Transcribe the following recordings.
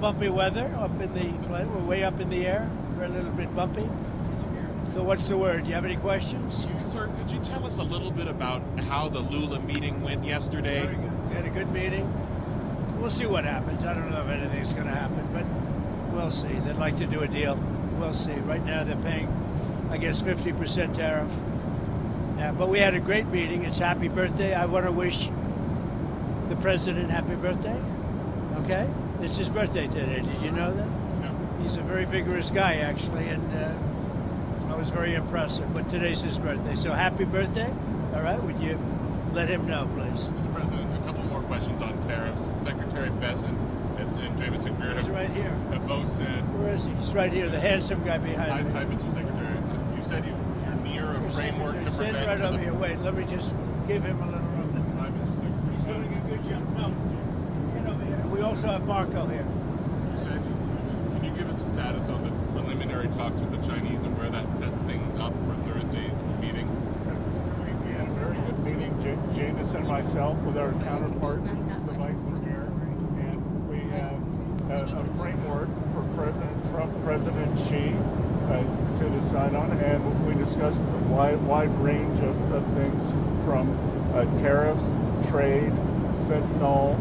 bumpy weather up in the plane. We're way up in the air. We're a little bit bumpy. So what's the word? Do you have any questions? Sir, could you tell us a little bit about how the Lula meeting went yesterday? Very good. We had a good meeting. We'll see what happens. I don't know if anything's going to happen, but we'll see. They'd like to do a deal. We'll see. Right now they're paying, I guess, 50% tariff. But we had a great meeting. It's happy birthday. I want to wish the president happy birthday. Okay? It's his birthday today. Did you know that? No. He's a very vigorous guy, actually, and I was very impressed. But today's his birthday. So happy birthday. All right? Would you let him know, please? Mr. President, a couple more questions on tariffs. Secretary Bessent and Jameson Greer He's right here. have both said... Where is he? He's right here, the handsome guy behind me. Hi, Mr. Secretary. You said you're near a framework to present... Stand right over here. Wait, let me just give him a little room. Hi, Mr. Secretary. He's doing a good job. No, get over here. We also have Marco here. You said, can you give us a status on the preliminary talks with the Chinese and where that sets things up for Thursday's meeting? So we had a very good meeting, Jameis and myself, with our counterpart, the Vice Premier, and we have a framework for President Trump, President Xi to decide on, and we discussed a wide range of things from tariffs, trade, fentanyl,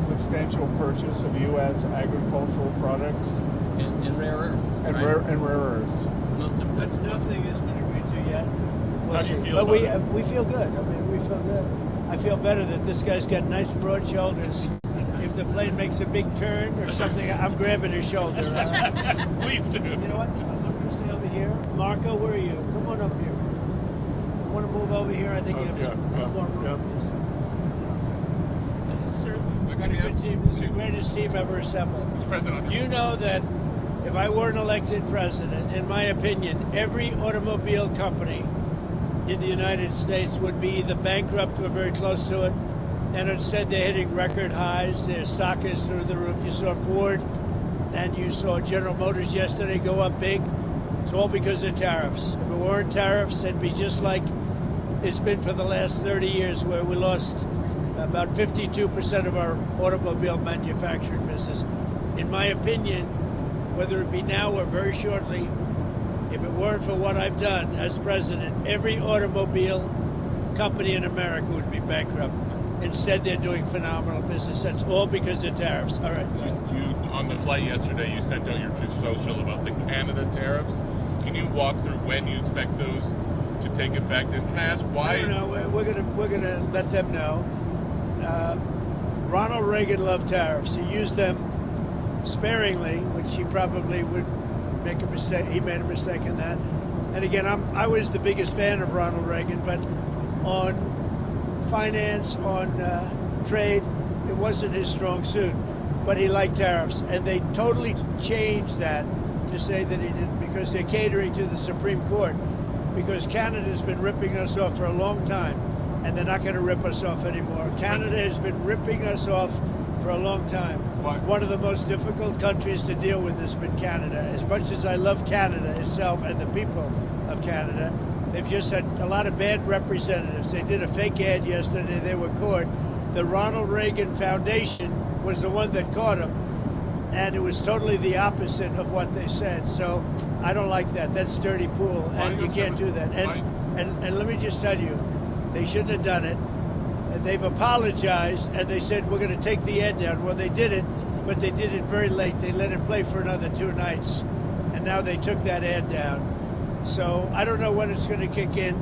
substantial purchase of U.S. agricultural products. And rare earths. And, right? rare earths. It's most important. Nothing has been agreed to yet. How do you feel But about it? we feel good. I mean, we feel good. I feel better that this guy's got nice broad shoulders. If the plane makes a big turn or something, I'm grabbing his shoulder. Please do. You know what? I'm going to stay over here. Marco, where are you? Come on up here. I want to move over here. I think you have some more room. Sir, We've got a good team. This is the greatest team ever assembled. Mr. President, You know that if I weren't elected president, in my opinion, every automobile company in the United States would be either bankrupt or very close to it. And instead, they're hitting record highs. Their stock is through the roof. You saw Ford and you saw General Motors yesterday go up big. It's all because of tariffs. If it weren't tariffs, it'd be just like it's been for the last 30 years, where we lost about 52% of our automobile manufacturing business. In my opinion, whether it be now or very shortly, if it weren't for what I've done as president, every automobile company in America would be bankrupt. Instead, they're doing phenomenal business. That's all because of tariffs. All right. you on the flight yesterday, you sent out your Truth Social about the Canada tariffs. Can you walk through when you expect those to take effect? And can I ask why? I don't know. We're gonna let them know. Ronald Reagan loved tariffs. He used them sparingly, which he probably would make a mistake. He made a mistake in that. And again, I was the biggest fan of Ronald Reagan, but on finance, on trade, it wasn't his strong suit. But he liked tariffs, and they totally changed that to say that he didn't, because they're catering to the Supreme Court, because Canada's been ripping us off for a long time, and they're not going to rip us off anymore. Canada has been ripping us off for a long time. Why? One of the most difficult countries to deal with has been Canada. As much as I love Canada itself and the people of Canada, they've just had a lot of bad representatives. They did a fake ad yesterday. They were caught. The Ronald Reagan Foundation was the one that caught them, and it was totally the opposite of what they said. So I don't like that. That's dirty pool, and you can't do that. And let me just tell you, they shouldn't have done it. They've apologized, and they said, we're going to take the ad down. Well, they did it, but they did it very late. They let it play for another 2 nights, and now they took that ad down. So I don't know when it's going to kick in.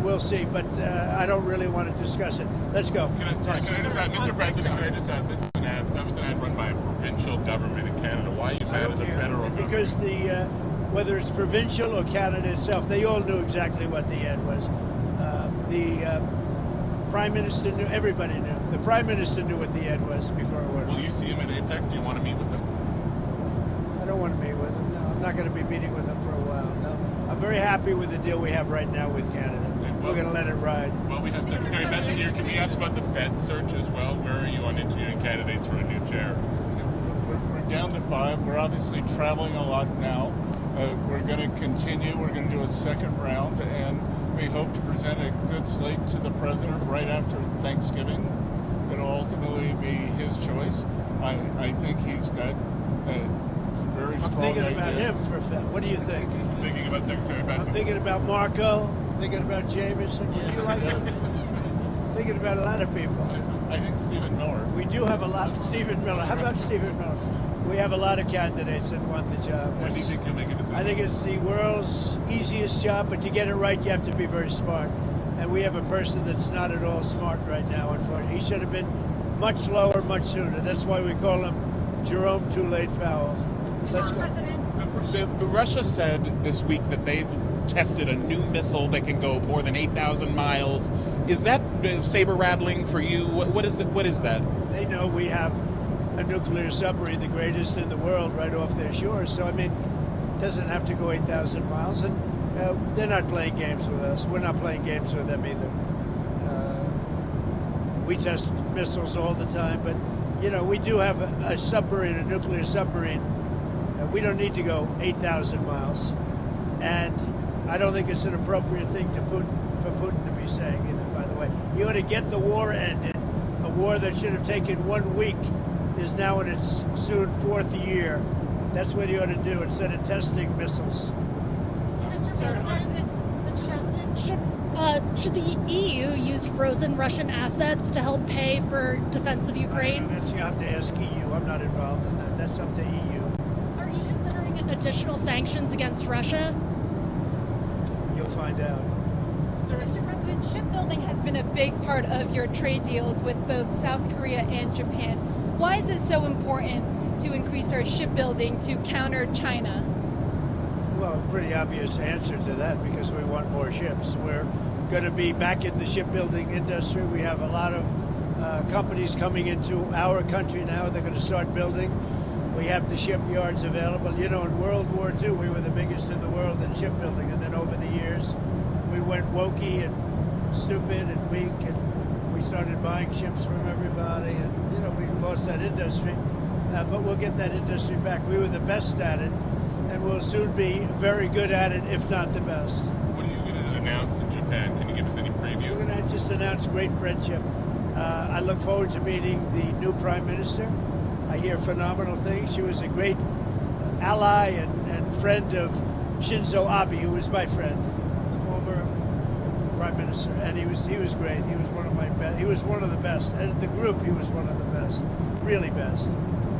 We'll see, but I don't really want to discuss it. Let's go. Mr. President, can I just add, this is an ad, that was an ad run by a provincial government in Canada. Why are you mad at the federal government? Because whether it's provincial or Canada itself, they all knew exactly what the ad was. The Prime Minister knew, everybody knew. The Prime Minister knew what the ad was before it went. Will you see him at APEC? Do you want to meet with him? I don't want to meet with him. No, I'm not going to be meeting with him for a while. No, I'm very happy with the deal we have right now with Canada. We're going to let it ride. Well, we have Secretary Bessent here. Can we ask about the Fed search as well? Where are you on interviewing candidates for a new chair? We're down to 5. We're obviously traveling a lot now. We're going to continue. We're going to do a second round, and we hope to present a good slate to the president right after Thanksgiving. It'll ultimately be his choice. I think he's got some very I'm strong thinking about ideas. him for a fact. What do you think? I'm thinking about Secretary I'm Bessent. thinking about Marco. Thinking about Jameson. Would you like him? Thinking about a lot of people. I think Stephen Miller. We do have a lot. Stephen Miller. How about Stephen Miller? We have a lot of candidates that want the job. When do you think you'll make a decision? I think it's the world's easiest job, but to get it right, you have to be very smart. And we have a person that's not at all smart right now, unfortunately. He should have been much slower, much sooner. That's why we call him Jerome Too Late Powell. Let's go. Russia said this week that they've tested a new missile that can go more than 8,000 miles. Is that saber rattling for you? What is it? What is that? They know we have a nuclear submarine, the greatest in the world, right off their shores. So, I mean, it doesn't have to go 8,000 miles. And they're not playing games with us. We're not playing games with them either. We test missiles all the time, but, you know, we do have a submarine, a nuclear submarine. We don't need to go 8,000 miles. And I don't think it's an appropriate thing for Putin to be saying either, by the way. He ought to get the war ended. A war that should have taken 1 week is now in its soon 4th year. That's what he ought to do instead of testing missiles. Mr. President, should the EU use frozen Russian assets to help pay for defense of Ukraine? You have to ask EU. I'm not involved in that. That's up to EU. Are you considering additional sanctions against Russia? You'll find out. So, Mr. President, shipbuilding has been a big part of your trade deals with both South Korea and Japan. Why is it so important to increase our shipbuilding to counter China? Well, pretty obvious answer to that, because we want more ships. We're going to be back in the shipbuilding industry. We have a lot of companies coming into our country now. They're going to start building. We have the shipyards available. You know, in World War II, we were the biggest in the world in shipbuilding. And then over the years, we went wokey and stupid and weak, and we started buying ships from everybody. And, you know, we lost that industry. But we'll get that industry back. We were the best at it, and we'll soon be very good at it, if not the best. What are you going to announce in Japan? Can you give us any preview? We're going to just announce great friendship. I look forward to meeting the new prime minister. I hear phenomenal things. She was a great ally and friend of Shinzo Abe, who was my friend, the former prime minister, and he was great. He was one of my best. He was one of the best. And the group, he was one of the best, really best.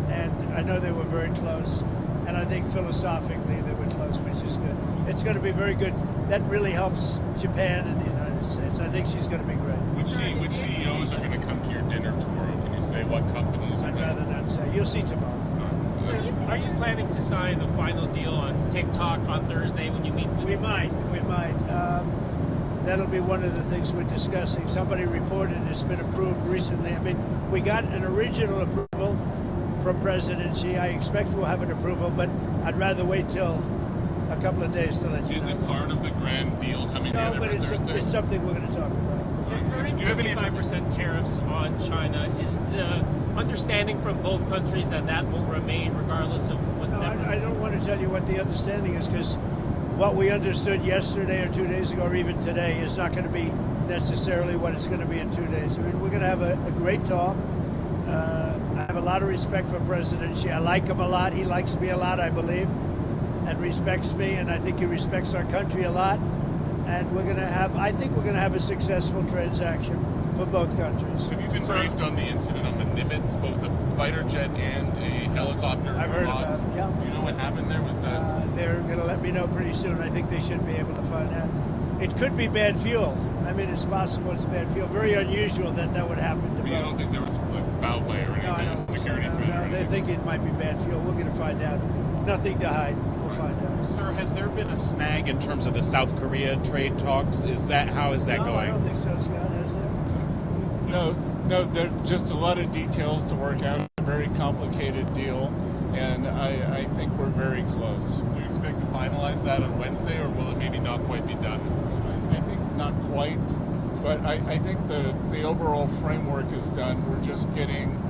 And I know they were very close. And I think philosophically they were close, which is good. It's going to be very good. That really helps Japan and the United States. I think she's going to be great. Which CEOs are going to come to your dinner tomorrow? Can you say what companies? I'd rather not say. You'll see tomorrow. Are you planning to sign the final deal on TikTok on Thursday when you meet with? We might. That'll be one of the things we're discussing. Somebody reported it's been approved recently. I mean, we got an original approval from President Xi. I expect we'll have an approval, but I'd rather wait till a couple of days to let you know. Is it part of the grand deal coming together? No, but it's something we're going to talk about. Do you have any 55% tariffs on China? Is the understanding from both countries that will remain regardless of what? No, I don't want to tell you what the understanding is, because what we understood yesterday or 2 days ago or even today is not going to be necessarily what it's going to be in 2 days. I mean, we're going to have a great talk. I have a lot of respect for President Xi. I like him a lot. He likes me a lot, I believe, and respects me, and I think he respects our country a lot. And I think we're going to have a successful transaction for both countries. Have you been briefed on the incident on the Nimitz, both a fighter jet and a helicopter? I've heard about it, yeah. Do you know what happened there? Was that? They're going to let me know pretty soon. I think they should be able to find out. It could be bad fuel. I mean, it's possible it's bad fuel. Very unusual that would happen to But you don't think there was foul play or anything? No, I don't. Security threat or No, they anything? think it might be bad fuel. We're going to find out. Nothing to hide. We'll find out. Sir, has there been a snag in terms of the South Korea trade talks? How is that No, going? I don't think so, Scott. Has there? No, there are just a lot of details to work out. A very complicated deal, and I think we're very close. Do you expect to finalize that on Wednesday, or will it maybe not quite be done? I think not quite, but I think the overall framework is done. We're just getting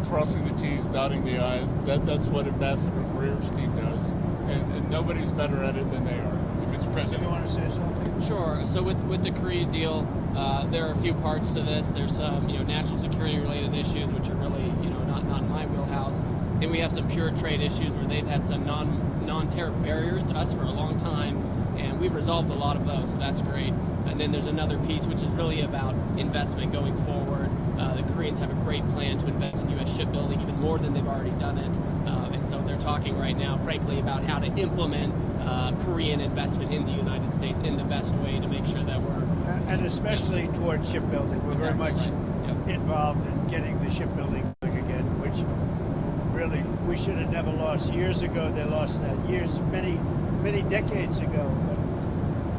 crossing the T's, dotting the I's. That's what Ambassador Greer's team does, and nobody's better at it than they are. Mr. President. You want to say something? Sure. So with the Korea deal, there are a few parts to this. There's some national security related issues which are really not in my wheelhouse. Then we have some pure trade issues where they've had some non-tariff barriers to us for a long time, and we've resolved a lot of those. So that's great. And then there's another piece which is really about investment going forward. The Koreans have a great plan to invest in U.S. shipbuilding, even more than they've already done it. And so they're talking right now, frankly, about how to implement Korean investment in the United States in the best way to make sure that we're... And especially towards shipbuilding. We're very much involved in getting the shipbuilding going again, which really we should have never lost. Years ago, they lost that. Many decades ago. But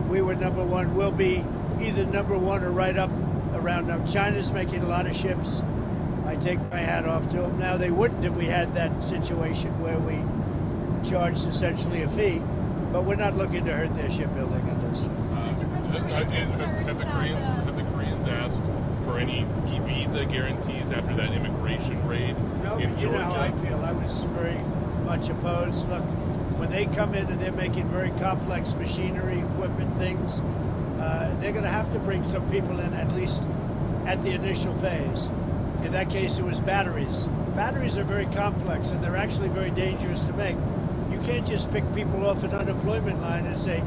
we were number one. We'll be either number one or right up around them. China's making a lot of ships. I take my hat off to them. Now, they wouldn't if we had that situation where we charged essentially a fee, but we're not looking to hurt their shipbuilding industry. Have the Koreans asked for any visa guarantees after that immigration raid No, in but Georgia? I was very much opposed. Look, when they come in and they're making very complex machinery, equipment, things, they're going to have to bring some people in, at least at the initial phase. In that case, it was batteries. Batteries are very complex, and they're actually very dangerous to make. You can't just pick people off an unemployment line and say,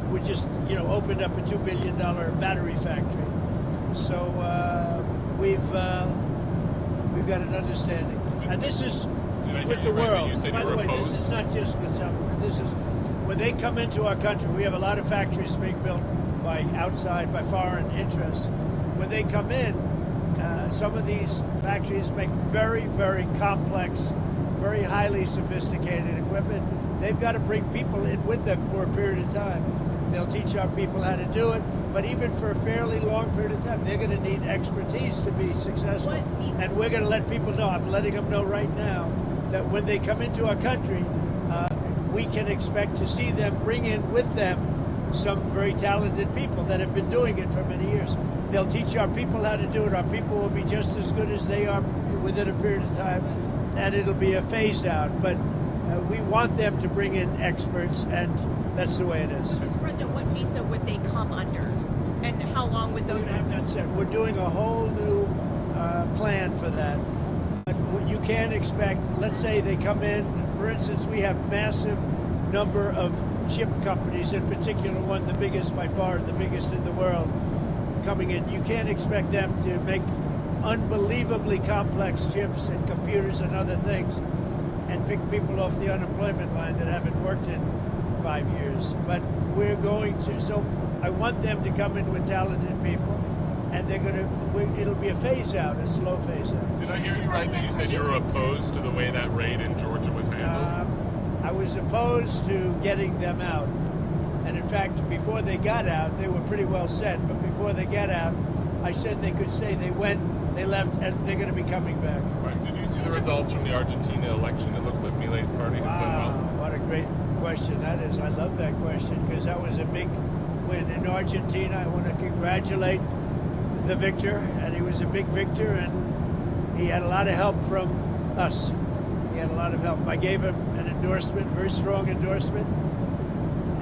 we just, opened up a $2 billion battery factory. So we've got an understanding. And this is with the world. By the way, this is not just with South America. This is when they come into our country. We have a lot of factories being built by foreign interests. When they come in, some of these factories make very, very complex, very highly sophisticated equipment. They've got to bring people in with them for a period of time. They'll teach our people how to do it, but even for a fairly long period of time, they're going to need expertise to be successful. And we're going to let people know, I'm letting them know right now, that when they come into our country, we can expect to see them bring in with them some very talented people that have been doing it for many years. They'll teach our people how to do it. Our people will be just as good as they are within a period of time, and it'll be a phase out. But we want them to bring in experts, and that's the way it is. Mr. President, what visa would they come under, and how long would those? That's it. We're doing a whole new plan for that. But what you can't expect, let's say they come in, for instance, we have massive number of ship companies, in particular one, the biggest by far, the biggest in the world, coming in. You can't expect them to make unbelievably complex chips and computers and other things and pick people off the unemployment line that haven't worked in 5 years. But we're going to, so I want them to come in with talented people, and they're going to, it'll be a phase out, a slow phase out. Did I hear you right that you said you were opposed to the way that raid in Georgia was handled? I was opposed to getting them out. And in fact, before they got out, they were pretty well set. But before they got out, I said they could say they went, they left, and they're going to be coming back. Right. Did you see the results from the Argentina election? It looks like Milei's party has done well. What a great question that is. I love that question because that was a big win in Argentina. I want to congratulate the victor, and he was a big victor, and he had a lot of help from us. He had a lot of help. I gave him an endorsement, very strong endorsement,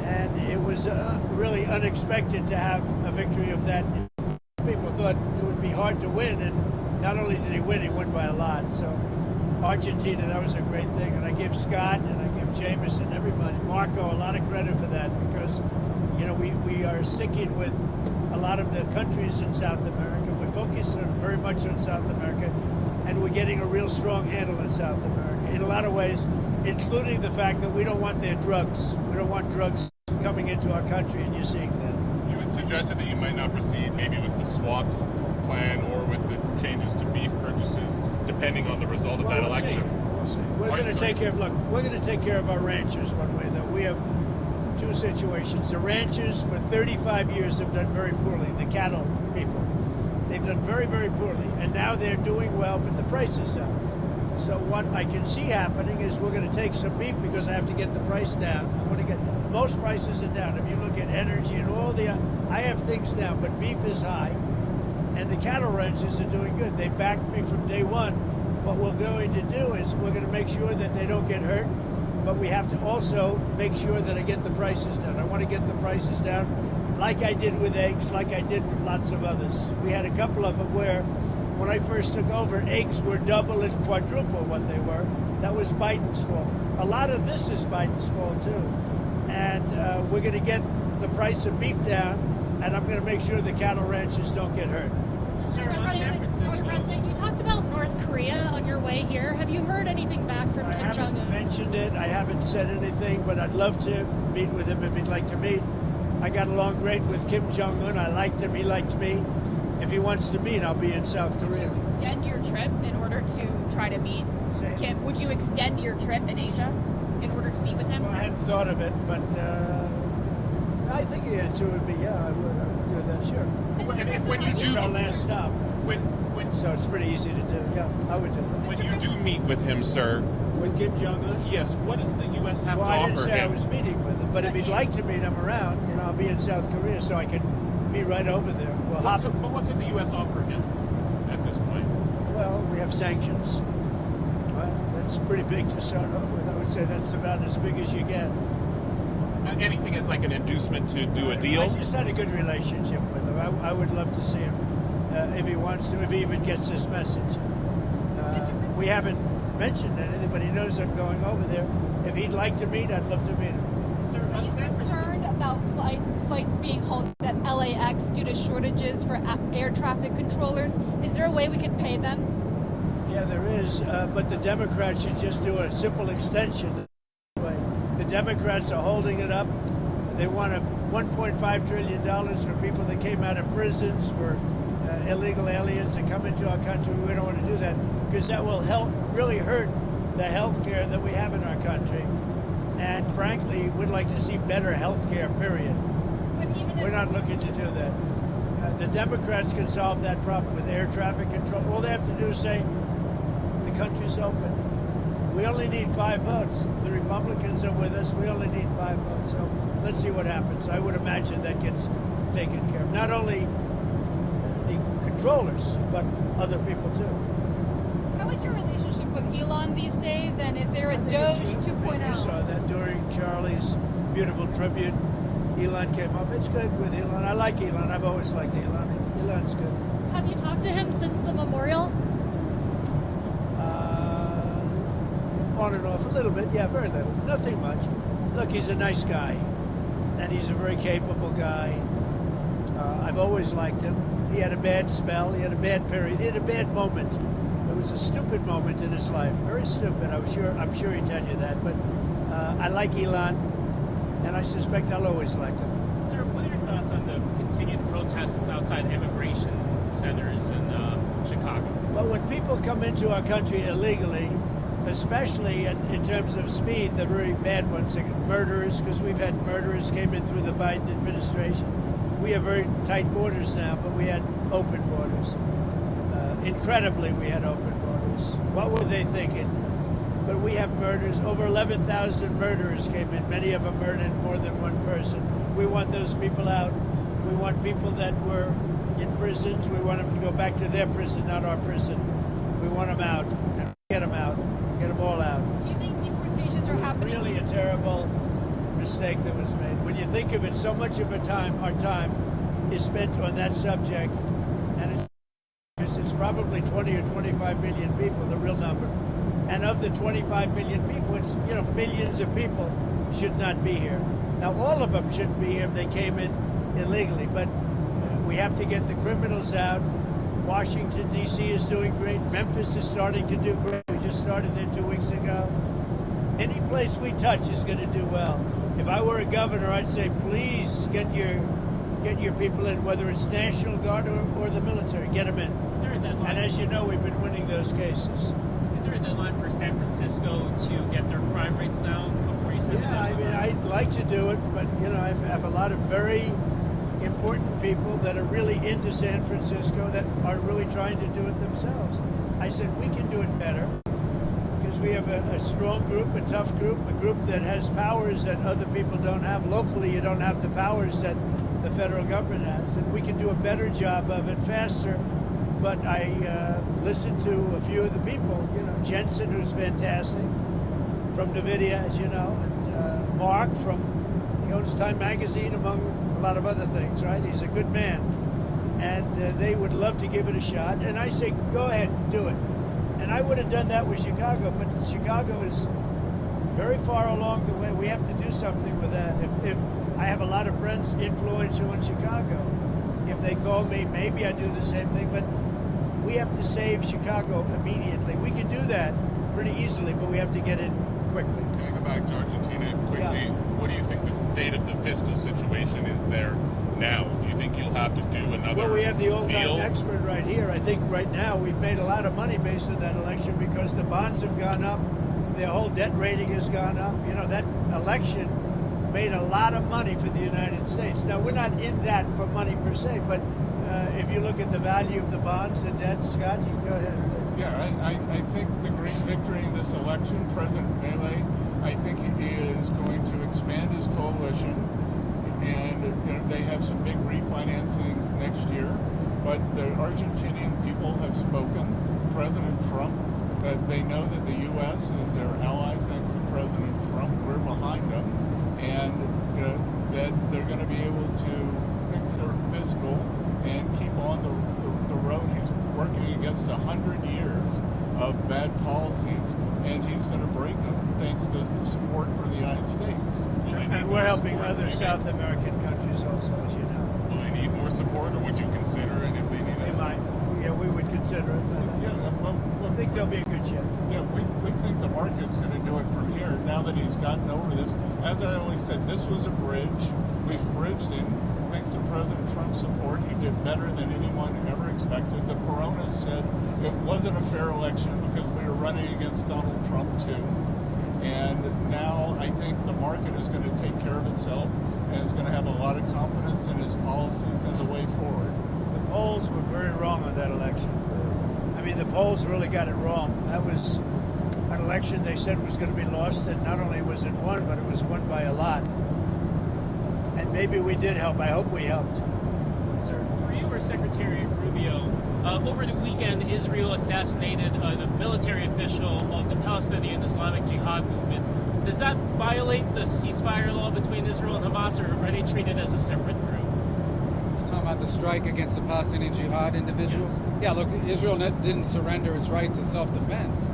and it was really unexpected to have a victory of that. People thought it would be hard to win, and not only did he won by a lot. So Argentina, that was a great thing, and I give Scott and I give Jameson, everybody, Marco, a lot of credit for that because, we are sticking with a lot of the countries in South America. We're focusing very much on South America, and we're getting a real strong handle in South America in a lot of ways, including the fact that we don't want their drugs. We don't want drugs coming into our country, and you're seeing that. You had suggested that you might not proceed maybe with the swaps plan or with the changes to beef purchases, depending on the result of that election. We'll see. We're going to take care of. Look, we're going to take care of our ranchers one way. That we have two situations. The ranchers for 35 years have done very poorly. The cattle people, they've done very, very poorly, and now they're doing well, but the price is up. So what I can see happening is we're going to take some beef because I have to get the price down. I want to get most prices are down. If you look at energy and all the, I have things down, but beef is high, and the cattle ranchers are doing good. They backed me from day one. What we're going to do is we're going to make sure that they don't get hurt, but we have to also make sure that I get the prices down. I want to get the prices down like I did with eggs, like I did with lots of others. We had a couple of them where when I first took over, eggs were double and quadruple what they were. That was Biden's fault. A lot of this is Biden's fault too. And we're going to get the price of beef down, and I'm going to make sure the cattle ranchers don't get hurt. Mr. President, you talked about North Korea on your way here. Have you heard anything back from I Kim haven't Jong-un? mentioned it. I haven't said anything, but I'd love to meet with him if he'd like to meet. I got along great with Kim Jong-un. I liked him. He liked me. If he wants to meet, I'll be in South Korea. Would you extend your trip in order to try to meet Kim? Would you extend your trip in Asia in order to meet with him? Well, I hadn't thought of it, but I think the answer would be yeah, I would do that, sure. And when you It's our do, last stop, so it's pretty easy to do. Yeah, I would do that. when you do meet with him, sir, With Kim Jong-un? yes, what does the U.S. have Well, to I didn't offer say I him? was meeting with him, but if he'd like to meet him around, I'll be in South Korea, so I can be right over there. We'll hop. But what could the U.S. offer him at this point? Well, we have sanctions. Well, that's pretty big to start off with. I would say that's about as big as you get. Anything as like an inducement to do a deal? I just had a good relationship with him. I would love to see him if he wants to, if he even gets this message. We haven't mentioned anything, but he knows I'm going over there. If he'd like to meet, I'd love to meet him. Are you concerned about flights being halted at LAX due to shortages for air traffic controllers? Is there a way we could pay them? Yeah, there is, but the Democrats should just do a simple extension. The Democrats are holding it up. They want $1.5 trillion for people that came out of prisons, for illegal aliens that come into our country. We don't want to do that because that will really hurt the health care that we have in our country. And frankly, we'd like to see better health care, period. We're not looking to do that. The Democrats can solve that problem with air traffic control. All they have to do is say, the country's open. We only need 5 votes. The Republicans are with us. We only need 5 votes. So let's see what happens. I would imagine that gets taken care of. Not only the controllers, but other people too. How is your relationship with Elon these days? And is there a Doge You 2.0? saw that during Charlie's beautiful tribute. Elon came up. It's good with Elon. I like Elon. I've always liked Elon. Elon's good. Have you talked to him since the memorial? On and off a little bit. Yeah, very little. Nothing much. Look, he's a nice guy. And he's a very capable guy. I've always liked him. He had a bad spell. He had a bad period. He had a bad moment. It was a stupid moment in his life. Very stupid. I'm sure he'd tell you that. But I like Elon, and I suspect I'll always like him. Sir, what are your thoughts on the continued protests outside immigration centers in Chicago? Well, when people come into our country illegally, especially in terms of speed, the very bad ones, like murderers, because we've had murderers came in through the Biden administration. We have very tight borders now, but we had open borders. Incredibly, we had open borders. What were they thinking? But we have murders. Over 11,000 murderers came in. Many of them murdered more than one person. We want those people out. We want people that were in prisons. We want them to go back to their prison, not our prison. We want them out and get them out. Get them all out. Do you think deportations are happening? Really a terrible mistake that was made. When you think of it, so much of our time is spent on that subject, and it's probably 20 or 25 million people, the real number. And of the 25 million people, it's millions of people should not be here. Now, all of them shouldn't be here if they came in illegally, but we have to get the criminals out. Washington, D.C. is doing great. Memphis is starting to do great. We just started there 2 weeks ago. Any place we touch is going to do well. If I were a governor, I'd say, please get your people in, whether it's National Guard or the military. Get them in. Is there a deadline? And as you know, we've been winning those cases. Is there a deadline for San Francisco to get their crime rates down before you send the Yeah, I national mean, guard? I'd like to do it, but I have a lot of very important people that are really into San Francisco that are really trying to do it themselves. I said we can do it better because we have a strong group, a tough group, a group that has powers that other people don't have. Locally, you don't have the powers that the federal government has, and we can do a better job of it faster. But I listened to a few of the people, Jensen, who's fantastic, from NVIDIA, as you know, and Mark he owns Time Magazine, among a lot of other things, right? He's a good man. And they would love to give it a shot. And I say, go ahead, do it. And I would have done that with Chicago, but Chicago is very far along the way. We have to do something with that. If I have a lot of friends influential in Chicago, if they call me, maybe I do the same thing, but we have to save Chicago immediately. We can do that pretty easily, but we have to get in quickly. Can I go back to Argentina quickly? Yeah. What do you think the state of the fiscal situation is there now? Do you think you'll have to do another Well, we have the old deal? expert right here. I think right now we've made a lot of money based on that election because the bonds have gone up, their whole debt rating has gone up. You know, that election made a lot of money for the United States. Now, we're not in that for money per se, but if you look at the value of the bonds, the debt, Scott, you go ahead. Yeah, I think the great victory in this election, President Milei, I think he is going to expand his coalition, and they have some big refinancings next year. But the Argentinian people have spoken. President Trump, that they know that the U.S. is their ally. Thanks to President Trump, we're behind them, and that they're going to be able to fix their fiscal and keep on the road. He's working against 100 years of bad policies, and he's going to break them thanks to the support for the United States. And we're helping other South American countries also, as you know. Will they need more support, or would you consider it if they need it? They might. Yeah, we would consider it. I think there'll be a good shot. Yeah, we think the market's going to do it from here now that he's gotten over this. As I always said, this was a bridge. We've bridged him. Thanks to President Trump's support, he did better than anyone ever expected. The Coronas said it wasn't a fair election because we were running against Donald Trump too. And now I think the market is going to take care of itself, and it's going to have a lot of confidence in his policies and the way forward. The polls were very wrong on that election. I mean, the polls really got it wrong. That was an election they said was going to be lost, and not only was it won, but it was won by a lot. And maybe we did help. I hope we helped. Sir, for you or Secretary Rubio, over the weekend, Israel assassinated a military official of the Palestinian Islamic Jihad movement. Does that violate the ceasefire law between Israel and Hamas, or are they treated as a separate group? You're talking about the strike against the Palestinian Jihad individual? Yes. Yeah, look, Israel didn't surrender its right to self-defense.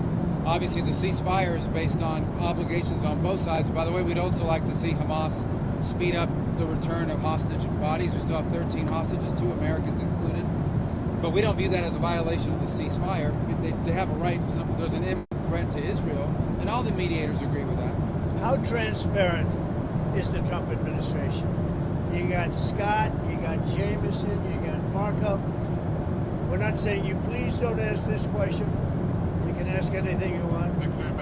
Obviously, the ceasefire is based on obligations on both sides. By the way, we'd also like to see Hamas speed up the return of hostage bodies. We still have 13 hostages, 2 Americans included. But we don't view that as a violation of the ceasefire. They have a right. There's an imminent threat to Israel, and all the mediators agree with that. How transparent is the Trump administration? You got Scott, you got Jameson, you got Marco. We're not saying you please don't ask this question. You can ask anything you want.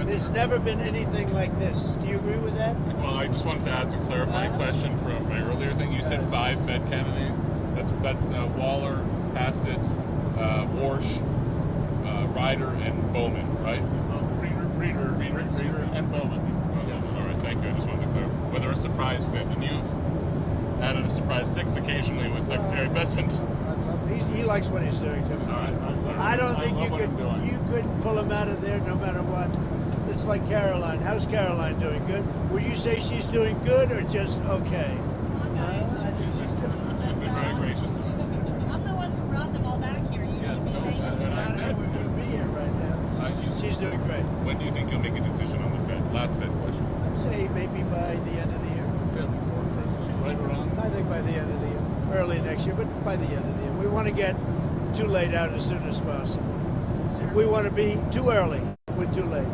There's never been anything like this. Do you agree with that? Well, I just wanted to ask a clarifying question from my earlier thing. You said 5 Fed candidates. That's Waller, Hassett, Warsh, Ryder, and Bowman, right? Reader, and Bowman. All right, thank you. I just wanted to clarify. Whether a surprise 5th, and you've added a surprise 6th occasionally with Secretary Bessent. He likes what he's doing too. All right. I don't think you couldn't pull him out of there no matter what. It's like Caroline. How's Caroline doing? Good? Would you say she's doing good or just okay? I think she's good. You've been very gracious. I'm the one who brought them all back here. You Yes, should be thanking me. We wouldn't be here right now. She's doing great. When do you think you'll make a decision on the Fed? Last Fed question. I'd say maybe by the end of the year. Yeah, before Christmas, right around. I think by the end of the year. Early next year, but by the end of the year. We want to get too late out as soon as possible. Sir, We want to be too early with too late.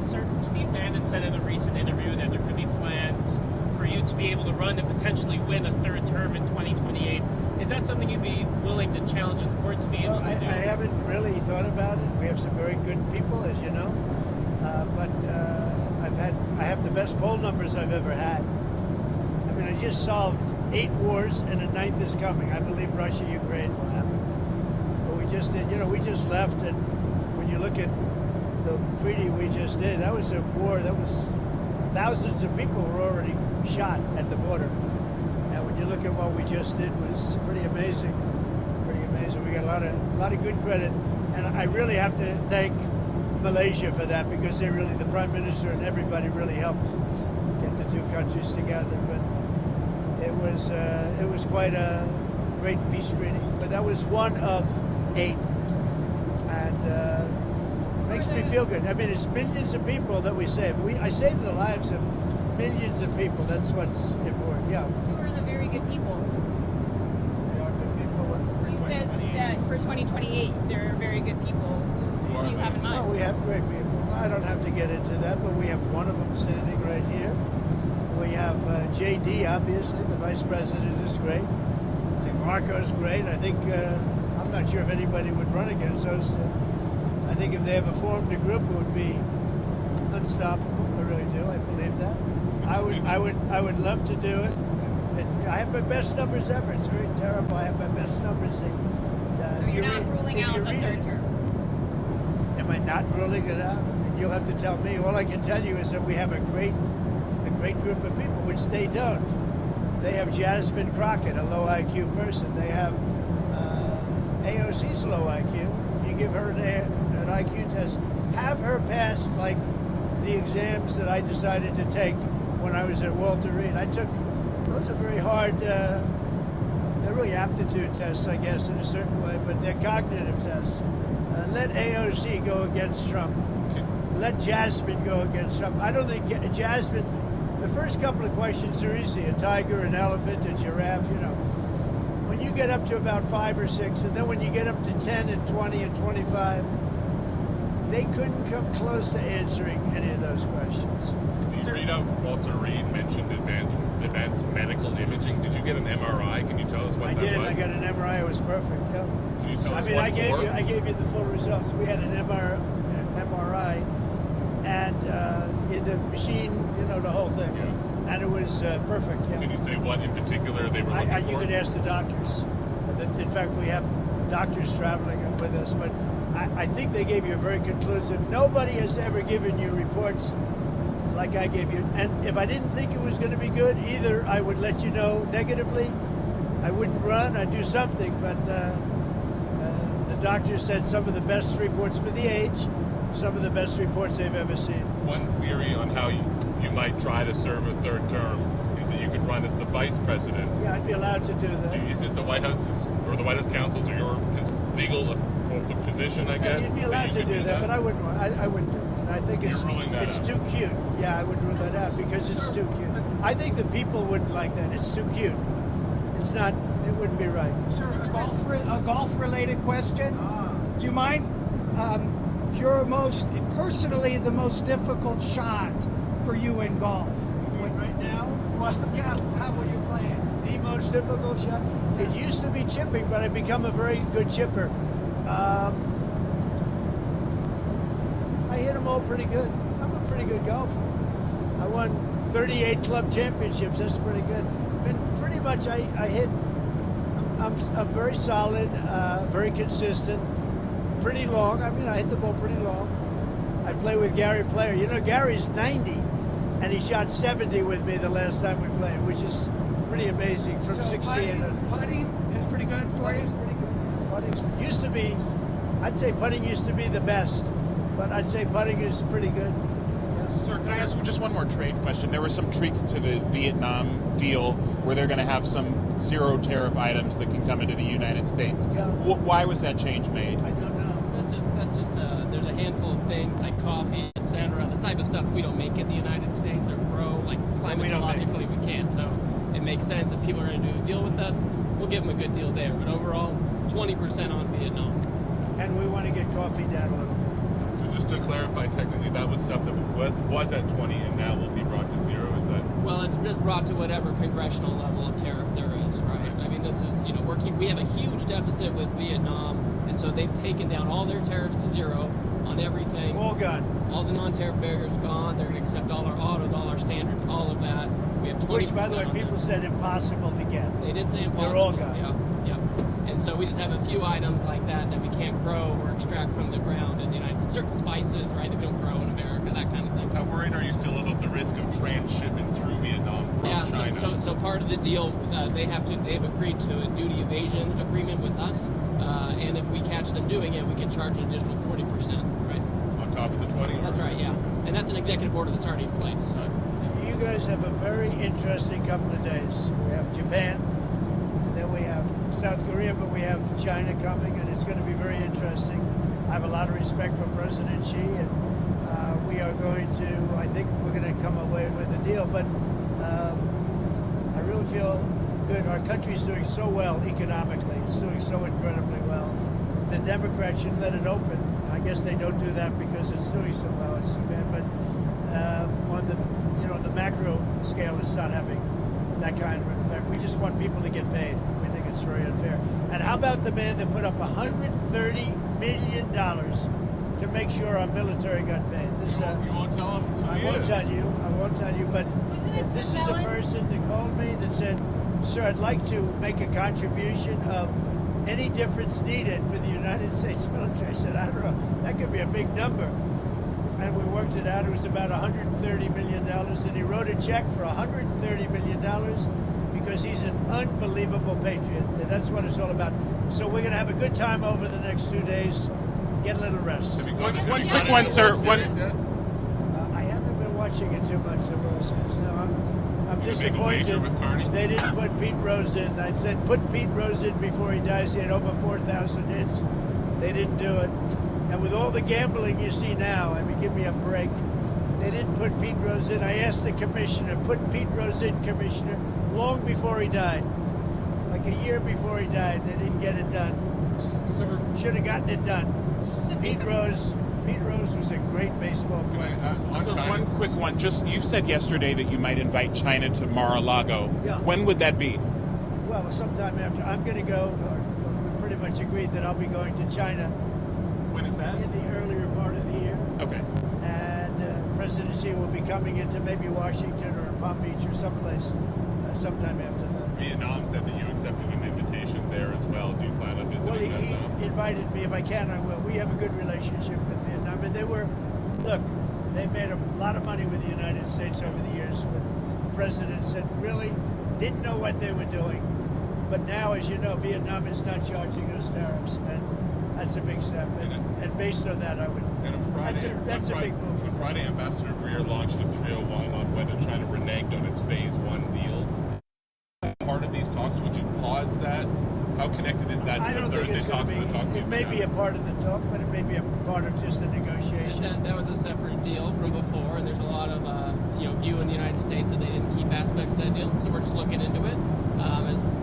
Sir, Steve Bannon said in a recent interview that there could be plans for you to be able to run and potentially win a 3rd term in 2028. Is that something you'd be willing to challenge in court to be able Well, to do? I haven't really thought about it. We have some very good people, as you know, but I have the best poll numbers I've ever had. I mean, I just solved 8 wars, and a 9th is coming. I believe Russia, Ukraine will happen. But we just did. We just left, and when you look at the treaty we just did, that was a war. That was thousands of people were already shot at the border. And when you look at what we just did, it was pretty amazing. Pretty amazing. We got a lot of good credit, and I really have to thank Malaysia for that because the Prime Minister and everybody really helped get the two countries together. But it was quite a great peace treaty. But that was one of 8, and makes me feel good. I mean, it's millions of people that we saved. I saved the lives of millions of people. That's what's important. Yeah. Who are the very good people? They are good people. You said that for 2028, there are very good people who you have in mind. Well, we have great people. I don't have to get into that, but we have one of them standing right here. We have JD, obviously. The vice president is great. I think Marco's great. I think, I'm not sure if anybody would run against those two. I think if they ever formed a group, it would be unstoppable. I really do. I believe that. I would love to do it. I have my best numbers ever. It's very terrible. I have my best numbers. So you're not ruling out a third term? Am I not ruling it out? I mean, you'll have to tell me. All I can tell you is that we have a great group of people, which they don't. They have Jasmine Crockett, a low IQ person. They have AOC's low IQ. If you give her an IQ test, have her pass like the exams that I decided to take when I was at Walter Reed. Those are very hard, they're really aptitude tests, I guess, in a certain way, but they're cognitive tests. Let AOC go against Trump. Let Jasmine go against Trump. I don't think Jasmine, the first couple of questions are easy. A tiger, an elephant, a giraffe, When you get up to about 5 or 6, and then when you get up to 10 and 20 and 25, they couldn't come close to answering any of those questions. The readout from Walter Reed mentioned advanced medical imaging. Did you get an MRI? Can you tell us what that was? I did. I got an MRI. It was perfect. Yeah. Can you tell us what I gave you the full results. We had an MRI, and in the machine, the whole thing. Yeah. And it was perfect. Yeah. Can you say what in particular they were looking for? You could ask the doctors. In fact, we have doctors traveling with us, but I think they gave you a very conclusive. Nobody has ever given you reports like I gave you. And if I didn't think it was going to be good, either I would let you know negatively, I wouldn't run, I'd do something. But the doctor said some of the best reports for the age, some of the best reports they've ever seen. One theory on how you might try to serve a third term is that you could run as the vice president. Yeah, I'd be allowed to do that. Is it the White House's or the White House counsels or his legal position, I guess? You'd be allowed to do that, but I wouldn't do that. I think it's too cute. Yeah, I would rule that out because it's too cute. I think the people wouldn't like that. It's too cute. It's not. It wouldn't be right. Sir, a golf-related question. Do you mind? Your personally the most difficult shot for you in golf. Right now? Well, yeah. How will you play it? The most difficult shot. It used to be chipping, but I've become a very good chipper. I hit them all pretty good. I'm a pretty good golfer. I won 38 club championships. That's pretty good. And pretty much I hit. I'm very solid, very consistent, pretty long. I mean, I hit the ball pretty long. I play with Gary Player. Gary's 90, and he shot 70 with me the last time we played, which is pretty amazing. From 16. Putting is pretty good for you. Putting's pretty good. Putting used to be. I'd say putting used to be the best, but I'd say putting is pretty good. Sir, can I ask just one more trade question? There were some tweaks to the Vietnam deal where they're going to have some zero tariff items that can come into the United States. Yeah. Why was that change made? I don't know. That's just there's a handful of things like coffee, etc. The type of stuff we don't make in the United States or grow, like climatologically we can't. So it makes sense if people are going to do a deal with us, we'll give them a good deal there. But overall, 20% on Vietnam. And we want to get coffee down a little bit. So just to clarify, technically, that was stuff that was at 20 and now will be brought to 0. Is that? Well, it's just brought to whatever congressional level of tariff there is, right? I mean, this is, we have a huge deficit with Vietnam, and so they've taken down all their tariffs to 0 on everything. All gone. All the non-tariff barriers are gone. They're going to accept all our autos, all our standards, all of that. We have 20%. Which, by the way, people said impossible to get. They did say impossible. They're all gone. Yeah. And so we just have a few items like that we can't grow or extract from the ground in the United States. Certain spices, right, that we don't grow in America, that kind of thing. How worried are you still about the risk of transshipment through Vietnam from China? So part of the deal, they've agreed to a duty evasion agreement with us, and if we catch them doing it, we can charge an additional 40%, right? On top of the 20. That's right, yeah. And that's an executive order that's already in place. You guys have a very interesting couple of days. We have Japan, and then we have South Korea, but we have China coming, and it's going to be very interesting. I have a lot of respect for President Xi, and we are going to, I think we're going to come away with a deal, but I really feel good. Our country's doing so well economically. It's doing so incredibly well. The Democrats should let it open. I guess they don't do that because it's doing so well. It's too bad, but on the macro scale, it's not having that kind of an effect. We just want people to get paid. We think it's very unfair. And how about the man that put up $130 million to make sure our military got paid? This, you won't tell us who I he won't is. tell you. I won't tell you. But this is a person that called me that said, "Sir, I'd like to make a contribution of any difference needed for the United States military." I said, "I don't know. That could be a big number." And we worked it out. It was about $130 million. And he wrote a check for $130 million because he's an unbelievable patriot. And that's what it's all about. So we're going to have a good time over the next 2 days. Get a little rest. One quick one, sir. I haven't been watching it too much, the World Series. No, I'm disappointed. With Carney? They didn't put Pete Rose in. I said, put Pete Rose in before he dies. He had over 4,000 hits. They didn't do it. And with all the gambling you see now, I mean, give me a break. They didn't put Pete Rose in. I asked the commissioner, put Pete Rose in, commissioner, long before he died. Like a year before he died, they didn't get it done. Should have gotten it done. Pete Rose was a great baseball player. So one quick one. Just you said yesterday that you might invite China to Mar-a-Lago. Yeah. When would that be? Well, sometime after. I'm going to go. We pretty much agreed that I'll be going to China. When is that? In the earlier part of the year. Okay. And President Xi will be coming into maybe Washington or Palm Beach or someplace sometime after that. Vietnam said that you accepted an invitation there as well. Do you plan on visiting Well, he Vietnam? invited me. If I can, I will. We have a good relationship with Vietnam. And they've made a lot of money with the United States over the years with presidents that really didn't know what they were doing. But now, as you know, Vietnam is not charging those tariffs. And that's a big step. And based on that, I would. And on Friday, that's a big move. On Friday, Ambassador Greer launched a 301 on whether China reneged on its Phase 1 deal. Part of these talks, would you pause that? How connected is that to the Thursday talks? It may be a part of the talk, but it may be a part of just the negotiation. That was a separate deal from before, and there's a lot of view in the United States that they didn't keep aspects of that deal. So we're just looking into it as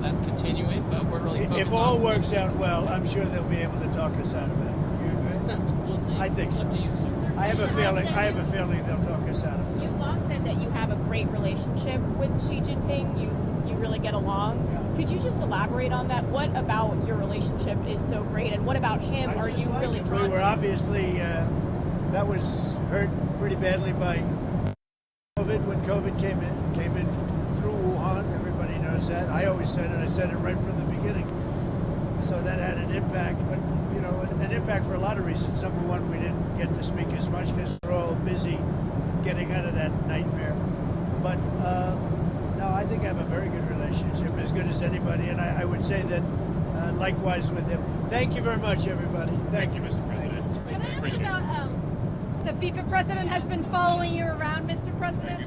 that's continuing, but we're really focused if all works out well, I'm sure they'll be able to talk us out of it. You agree? We'll see. I think so. Up to you. I have a feeling they'll talk us out of it. You long said that you have a great relationship with Xi Jinping. You really get along. Yeah. Could you just elaborate on that? What about your relationship is so great, and what about him are you really drawn We were to? obviously that was hurt pretty badly by COVID when COVID came in through Wuhan. Everybody knows that. I always said it. I said it right from the beginning. So that had an impact, but an impact for a lot of reasons. Number one, we didn't get to speak as much because we're all busy getting out of that nightmare. But no, I think I have a very good relationship, as good as anybody, and I would say that likewise with him. Thank you very much, everybody. Thank you, Mr. President. Can I ask Appreciate it. about the FIFA president has been following you around, Mr. President?